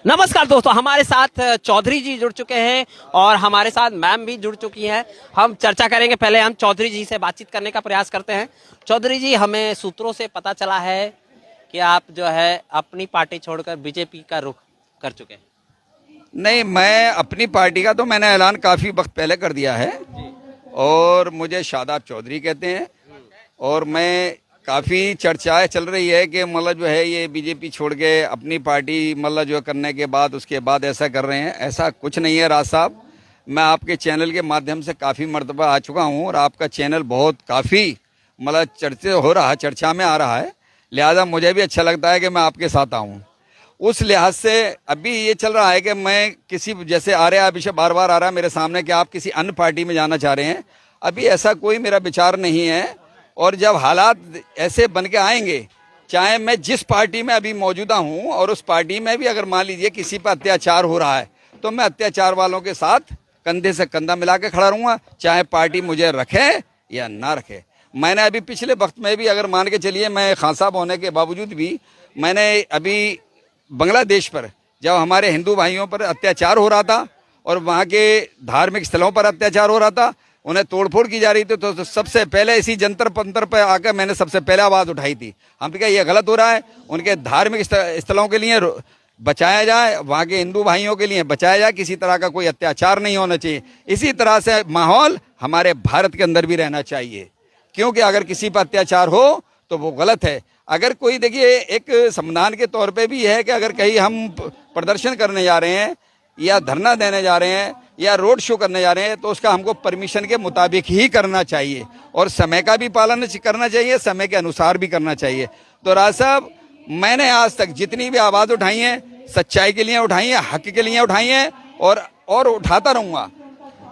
नमस्कार दोस्तों, हमारे साथ चौधरी जी जुड़ चुके हैं और हमारे साथ मैम भी जुड़ चुकी हैं। हम चर्चा करेंगे। पहले हम चौधरी जी से बातचीत करने का प्रयास करते हैं। चौधरी जी, हमें सूत्रों से पता चला है कि आप जो है अपनी पार्टी छोड़कर बीजेपी का रुख कर चुके हैं। नहीं, मैं अपनी पार्टी का तो मैंने ऐलान काफ़ी वक्त पहले कर दिया है और मुझे शादाब चौधरी कहते हैं। और मैं काफ़ी चर्चाएं चल रही है कि मतलब जो है ये बीजेपी छोड़ के अपनी पार्टी मतलब जो करने के बाद उसके बाद ऐसा कर रहे हैं। ऐसा कुछ नहीं है राज साहब। मैं आपके चैनल के माध्यम से काफ़ी मर्तबा आ चुका हूं और आपका चैनल बहुत काफ़ी मतलब चर्चा में आ रहा है। लिहाजा मुझे भी अच्छा लगता है कि मैं आपके साथ आऊँ। उस लिहाज से अभी ये चल रहा है कि मैं किसी जैसे आ रहा है, अभी से बार बार आ रहा है मेरे सामने कि आप किसी अन्य पार्टी में जाना चाह रहे हैं। अभी ऐसा कोई मेरा विचार नहीं है। और जब हालात ऐसे बन के आएंगे, चाहे मैं जिस पार्टी में अभी मौजूदा हूं और उस पार्टी में भी अगर मान लीजिए किसी पर अत्याचार हो रहा है तो मैं अत्याचार वालों के साथ कंधे से कंधा मिला के खड़ा रहूंगा, चाहे पार्टी मुझे रखे या ना रखे। मैंने अभी पिछले वक्त में भी अगर मान के चलिए, मैं खान साहब होने के बावजूद भी मैंने अभी बांग्लादेश पर जब हमारे हिंदू भाइयों पर अत्याचार हो रहा था और वहाँ के धार्मिक स्थलों पर अत्याचार हो रहा था, उन्हें तोड़फोड़ की जा रही थी, तो सबसे पहले इसी जंतर पंतर पर आकर मैंने सबसे पहले आवाज़ उठाई थी। हम कहा ये गलत हो रहा है, उनके धार्मिक स्थलों के लिए बचाया जाए, वहाँ के हिंदू भाइयों के लिए बचाया जाए, किसी तरह का कोई अत्याचार नहीं होना चाहिए। इसी तरह से माहौल हमारे भारत के अंदर भी रहना चाहिए, क्योंकि अगर किसी पर अत्याचार हो तो वो गलत है। अगर कोई देखिए एक संविधान के तौर पे भी है कि अगर कहीं हम प्रदर्शन करने जा रहे हैं या धरना देने जा रहे हैं या रोड शो करने जा रहे हैं तो उसका हमको परमिशन के मुताबिक ही करना चाहिए और समय का भी पालन करना चाहिए, समय के अनुसार भी करना चाहिए। तो राज साहब, मैंने आज तक जितनी भी आवाज़ उठाई है सच्चाई के लिए उठाई है, हक के लिए उठाई है और उठाता रहूँगा।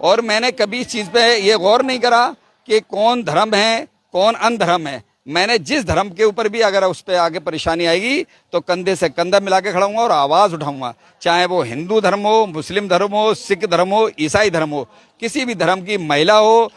और मैंने कभी इस चीज़ पे ये गौर नहीं करा कि कौन धर्म है कौन अनधर्म है। मैंने जिस धर्म के ऊपर भी अगर उस पर आगे परेशानी आएगी तो कंधे से कंधा मिला के खड़ाऊंगा और आवाज़ उठाऊंगा, चाहे वो हिंदू धर्म हो, मुस्लिम धर्म हो, सिख धर्म हो, ईसाई धर्म हो, किसी भी धर्म की महिला हो,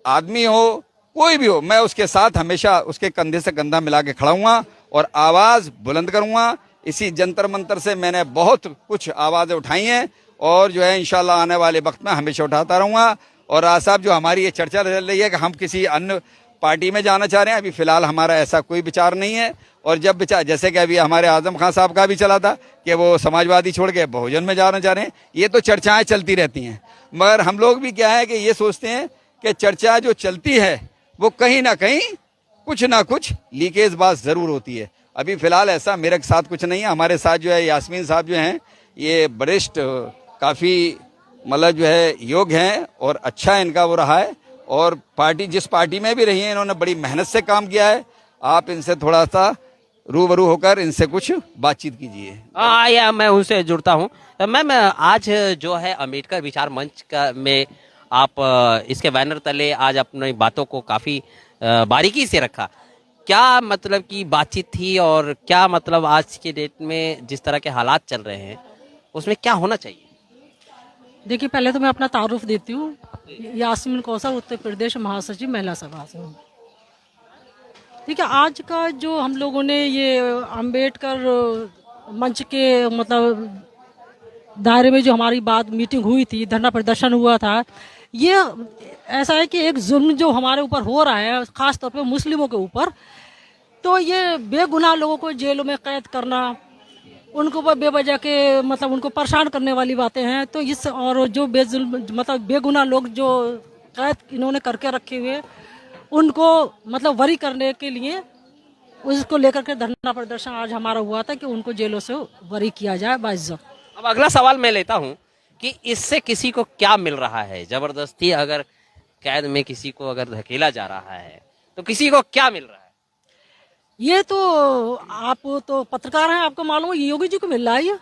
आदमी हो, कोई भी हो, मैं उसके साथ हमेशा उसके कंधे से कंधा मिला के खड़ाऊंगा और आवाज़ बुलंद करूंगा। इसी जंतर मंतर से मैंने बहुत कुछ आवाज़ें उठाई हैं और जो है इंशाल्लाह आने वाले वक्त में हमेशा उठाता रहूँगा। और राज साहब, जो हमारी ये चर्चा चल रही है कि हम किसी अन्य पार्टी में जाना चाह रहे हैं, अभी फिलहाल हमारा ऐसा कोई विचार नहीं है। और जब विचार, जैसे कि अभी हमारे आजम खान साहब का भी चला था कि वो समाजवादी छोड़ के बहुजन में जाना चाह रहे हैं, ये तो चर्चाएं चलती रहती हैं। मगर हम लोग भी क्या है कि ये सोचते हैं कि चर्चा जो चलती है वो कहीं ना कहीं कुछ ना कुछ लीकेज बात ज़रूर होती है। अभी फिलहाल ऐसा मेरे साथ कुछ नहीं है। हमारे साथ जो है यास्मीन साहब जो हैं, ये वरिष्ठ काफ़ी मतलब जो है योग्य हैं और अच्छा इनका वो रहा है और पार्टी जिस पार्टी में भी रही है इन्होंने बड़ी मेहनत से काम किया है। आप इनसे थोड़ा सा रूबरू होकर इनसे कुछ बातचीत कीजिए। या मैं उनसे जुड़ता हूँ। मैम, आज जो है अम्बेडकर विचार मंच का में आप इसके बैनर तले आज अपनी बातों को काफ़ी बारीकी से रखा। क्या मतलब की बातचीत थी और क्या मतलब आज के डेट में जिस तरह के हालात चल रहे हैं उसमें क्या होना चाहिए? देखिए, पहले तो मैं अपना तारुफ देती हूँ। यास्मीन कौसर, उत्तर प्रदेश महासचिव महिला सभा से। ठीक है, आज का जो हम लोगों ने ये अंबेडकर मंच के मतलब दायरे में जो हमारी बात मीटिंग हुई थी, धरना प्रदर्शन हुआ था, ये ऐसा है कि एक जुल्म जो हमारे ऊपर हो रहा है खास तौर पे मुस्लिमों के ऊपर, तो ये बेगुनाह लोगों को जेलों में कैद करना, उनको बेवजह के मतलब उनको परेशान करने वाली बातें हैं। तो इस और जो मतलब बेगुनाह लोग जो कैद इन्होंने करके रखे हुए, उनको मतलब वरी करने के लिए उसको लेकर के धरना प्रदर्शन आज हमारा हुआ था कि उनको जेलों से वरी किया जाए बाइज्जत। अब अगला सवाल मैं लेता हूँ कि इससे किसी को क्या मिल रहा है? जबरदस्ती अगर कैद में किसी को अगर धकेला जा रहा है तो किसी को क्या मिल रहा है? ये तो आप तो पत्रकार हैं, आपको मालूम है योगी जी को मिल रहा है। ये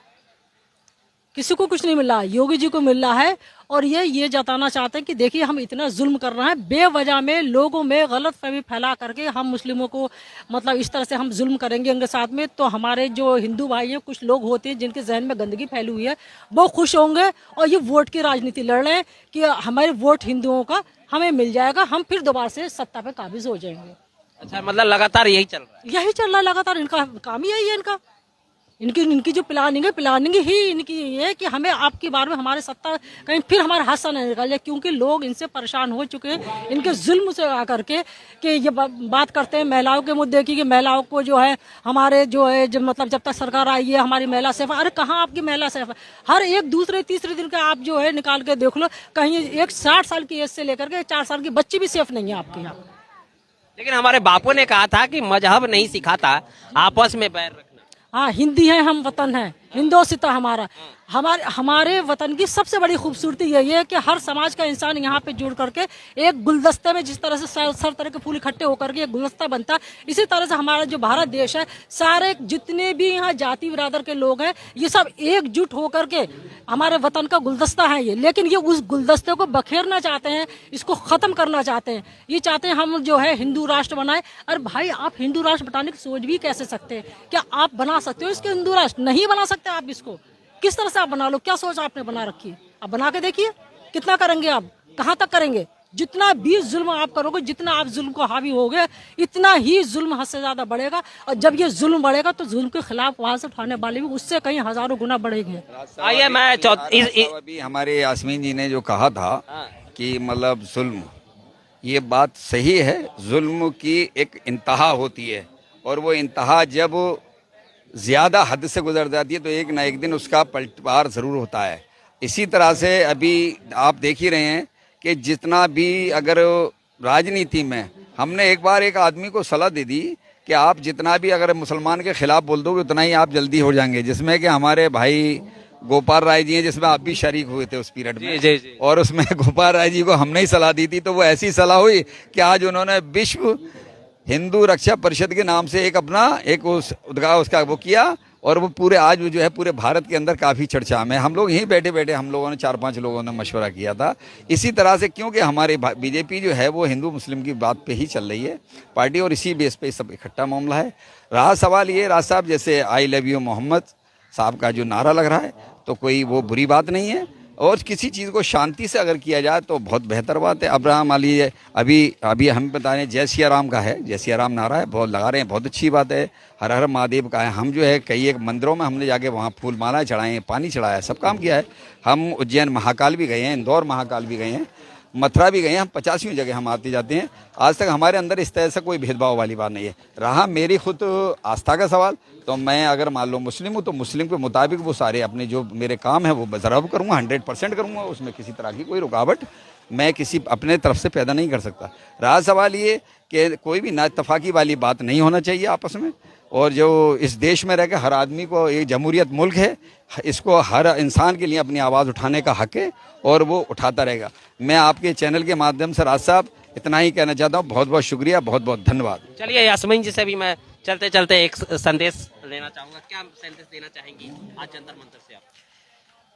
किसी को कुछ नहीं मिल रहा, योगी जी को मिल रहा है। और ये जताना चाहते हैं कि देखिए हम इतना जुल्म कर रहे हैं, बेवजह में लोगों में गलत फहमी फैला करके हम मुस्लिमों को मतलब इस तरह से हम जुल्म करेंगे उनके साथ में, तो हमारे जो हिंदू भाई हैं, कुछ लोग होते हैं जिनके जहन में गंदगी फैली हुई है, वो खुश होंगे और ये वोट की राजनीति लड़ रहे हैं कि हमारे वोट हिंदुओं का हमें मिल जाएगा, हम फिर दोबारा से सत्ता पे काबिज हो जाएंगे। अच्छा, मतलब लगातार यही चल रहा है? यही चल रहा है लगातार, इनका काम ही यही है। इनका इनकी इनकी जो प्लानिंग ही इनकी ये है कि हमें आपकी बार में हमारे सत्ता कहीं फिर हमारा हादसा नहीं निकल जाए, क्योंकि लोग इनसे परेशान हो चुके हैं इनके जुल्म से आकर के। कि ये बात करते हैं महिलाओं के मुद्दे की, कि महिलाओं को जो है हमारे जो है जब मतलब जब तक सरकार आई है हमारी महिला सेफ है। अरे कहाँ आपकी महिला सेफ है? हर एक दूसरे तीसरे दिन का आप जो है निकाल के देख लो, कहीं एक 60 साल की एज से लेकर के 4 साल की बच्ची भी सेफ नहीं है आपके यहाँ। लेकिन हमारे बापू ने कहा था कि मजहब नहीं सिखाता आपस में बैर रखना। हाँ, हिंदी है हम, वतन है हिंदोसिता हमारा। हमारे वतन की सबसे बड़ी खूबसूरती यही है कि हर समाज का इंसान यहाँ पे जुड़ करके एक गुलदस्ते में, जिस तरह से सर तरह के फूल इकट्ठे होकर के एक गुलदस्ता बनता है, इसी तरह से हमारा जो भारत देश है, सारे जितने भी यहाँ जाति बिरादर के लोग हैं, ये सब एकजुट होकर के हमारे वतन का गुलदस्ता है ये। लेकिन ये उस गुलदस्ते को बखेरना चाहते हैं, इसको खत्म करना चाहते हैं। ये चाहते हैं हम जो है हिंदू राष्ट्र बनाए। अरे भाई, आप हिंदू राष्ट्र बनाने की सोच भी कैसे सकते हैं? क्या आप बना सकते हो इसके हिंदू राष्ट्र? नहीं बना सकते आप इसको। किस तरह से आप बना लो? क्या सोच आपने बना रखी है? आप बना के देखिए कितना करेंगे आप, कहाँ तक करेंगे? जितना भी जुल्म आप करोगे, जितना आप जुल्म को हावी होगे, इतना ही जुल्म हद से ज्यादा बढ़ेगा। और जब ये जुल्म बढ़ेगा तो जुल्म के खिलाफ आवाज से उठाने वाले भी उससे कहीं हजारों गुना बढ़ेंगे। आइए मैं अभी हमारे यास्मीन जी ने जो कहा था कि मतलब जुल्म, ये बात सही है। जुल्म की एक इंतहा होती है, और वो इंतहा जब ज्यादा हद से गुजर जाती है तो एक ना एक दिन उसका पलटवार जरूर होता है। इसी तरह से अभी आप देख ही रहे हैं कि जितना भी अगर राजनीति में, हमने एक बार एक आदमी को सलाह दे दी कि आप जितना भी अगर मुसलमान के खिलाफ बोल दोगे उतना ही आप जल्दी हो जाएंगे, जिसमें कि हमारे भाई गोपाल राय जी हैं, जिसमें आप भी शरीक हुए थे उस पीरियड में। जी। और उसमें गोपाल राय जी को हमने ही सलाह दी थी, तो वो ऐसी सलाह हुई कि आज उन्होंने विश्व हिंदू रक्षा परिषद के नाम से एक अपना एक उसका वो किया, और वो पूरे आज वो जो है पूरे भारत के अंदर काफ़ी चर्चा में। हम लोग यहीं बैठे बैठे हम लोगों ने 4-5 लोगों ने मशवरा किया था इसी तरह से, क्योंकि हमारे बीजेपी जो है वो हिंदू मुस्लिम की बात पे ही चल रही है पार्टी, और इसी बेस पे सब इकट्ठा मामला है। रहा सवाल ये राज साहब, जैसे आई लव यू मोहम्मद साहब का जो नारा लग रहा है, तो कोई वो बुरी बात नहीं है, और किसी चीज़ को शांति से अगर किया जाए तो बहुत बेहतर बात है। अब्राहम अली अभी हम बता रहे हैं जय सिया राम का है, जय सिया राम नारा है, बहुत लगा रहे हैं, बहुत अच्छी बात है। हर हर महादेव का है। हम जो है कई एक मंदिरों में हमने जाके वहाँ फूल माला चढ़ाए हैं, पानी चढ़ाया है, सब काम किया है। हम उज्जैन महाकाल भी गए हैं, इंदौर महाकाल भी गए हैं, मथुरा भी गए हैं। हम 85 जगह हम आते जाते हैं। आज तक हमारे अंदर इस तरह से कोई भेदभाव वाली बात नहीं है। रहा मेरी खुद आस्था का सवाल, तो मैं अगर मान लो मुस्लिम हूँ तो मुस्लिम के मुताबिक वो सारे अपने जो मेरे काम है वो ज़रूर करूँगा, 100% करूँगा। उसमें किसी तरह की कोई रुकावट मैं किसी अपने तरफ से पैदा नहीं कर सकता। रहा सवाल ये कि कोई भी नाइत्तफाकी वाली बात नहीं होना चाहिए आपस में, और जो इस देश में रह के हर आदमी को, एक जमहूरियत मुल्क है, इसको हर इंसान के लिए अपनी आवाज़ उठाने का हक है, और वो उठाता रहेगा। मैं आपके चैनल के माध्यम से राज साहब इतना ही कहना चाहता हूँ। बहुत बहुत शुक्रिया, बहुत बहुत धन्यवाद। चलिए यास्मीन जी से भी मैं चलते चलते एक संदेश लेना चाहूंगा। क्या संदेश देना चाहेंगी आज जंतर मंतर से आप?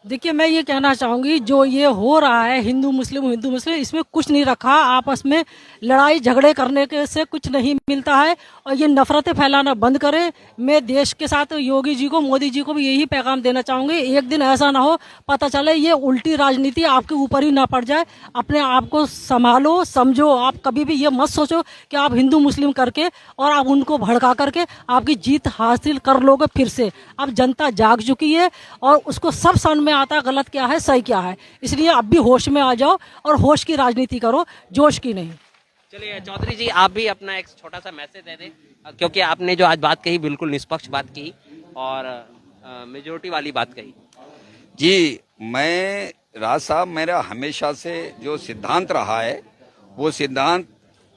देखिए, मैं ये कहना चाहूँगी, जो ये हो रहा है हिंदू मुस्लिम, इसमें कुछ नहीं रखा। आपस में लड़ाई झगड़े करने के से कुछ नहीं मिलता है, और ये नफरतें फैलाना बंद करें। मैं देश के साथ योगी जी को, मोदी जी को भी यही पैगाम देना चाहूँगी, एक दिन ऐसा ना हो पता चले ये उल्टी राजनीति आपके ऊपर ही ना पड़ जाए। अपने आप को संभालो, समझो। आप कभी भी ये मत सोचो कि आप हिंदू मुस्लिम करके और आप उनको भड़का करके आपकी जीत हासिल कर लोगे। फिर से अब जनता जाग चुकी है, और उसको सब समझ में आता गलत क्या है सही क्या है। इसलिए अब भी होश में आ जाओ और होश की राजनीति करो, जोश की नहीं। चलिए चौधरी जी, आप भी अपना एक छोटा सा मैसेज दे दें, क्योंकि आपने जो आज बात कही बिल्कुल निष्पक्ष बात की और मेजोरिटी वाली बात कही। जी, मैं राज साहब, मेरा हमेशा से जो सिद्धांत रहा है वो सिद्धांत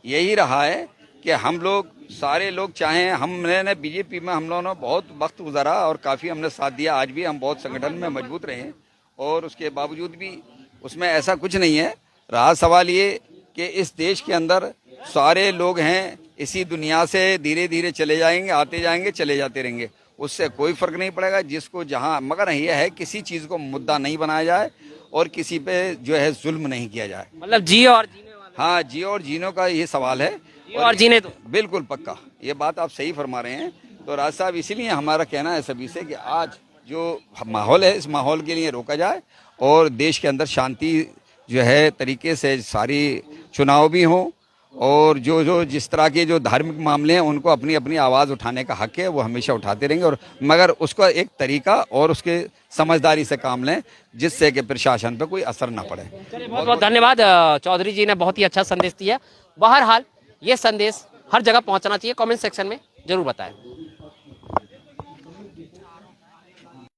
यही रहा है कि हम लोग सारे लोग चाहें, हमने बीजेपी में हम लोगों ने बहुत वक्त गुजारा और काफ़ी हमने साथ दिया। आज भी हम बहुत संगठन में मजबूत रहे हैं, और उसके बावजूद भी उसमें ऐसा कुछ नहीं है। रहा सवाल ये कि इस देश के अंदर सारे लोग हैं, इसी दुनिया से धीरे धीरे चले जाएंगे, आते जाएंगे, चले जाते रहेंगे, उससे कोई फर्क नहीं पड़ेगा जिसको जहाँ। मगर यह है किसी चीज़ को मुद्दा नहीं बनाया जाए और किसी पे जो है जुल्म नहीं किया जाए। मतलब जिए और जीने वाले। हाँ, जिए और जीने का ये सवाल है, और जीने तो बिल्कुल पक्का, ये बात आप सही फरमा रहे हैं। तो राज साहब, इसीलिए हमारा कहना है सभी से कि आज जो माहौल है इस माहौल के लिए रोका जाए, और देश के अंदर शांति जो है तरीके से सारी चुनाव भी हों, और जो जो जिस तरह के जो धार्मिक मामले हैं उनको अपनी अपनी आवाज़ उठाने का हक है, वो हमेशा उठाते रहेंगे। और मगर उसका एक तरीका और उसके समझदारी से काम लें, जिससे कि प्रशासन पे कोई असर ना पड़े। बहुत बहुत धन्यवाद। चौधरी जी ने बहुत ही अच्छा संदेश दिया। बहरहाल ये संदेश हर जगह पहुंचना चाहिए। कमेंट सेक्शन में जरूर बताएं।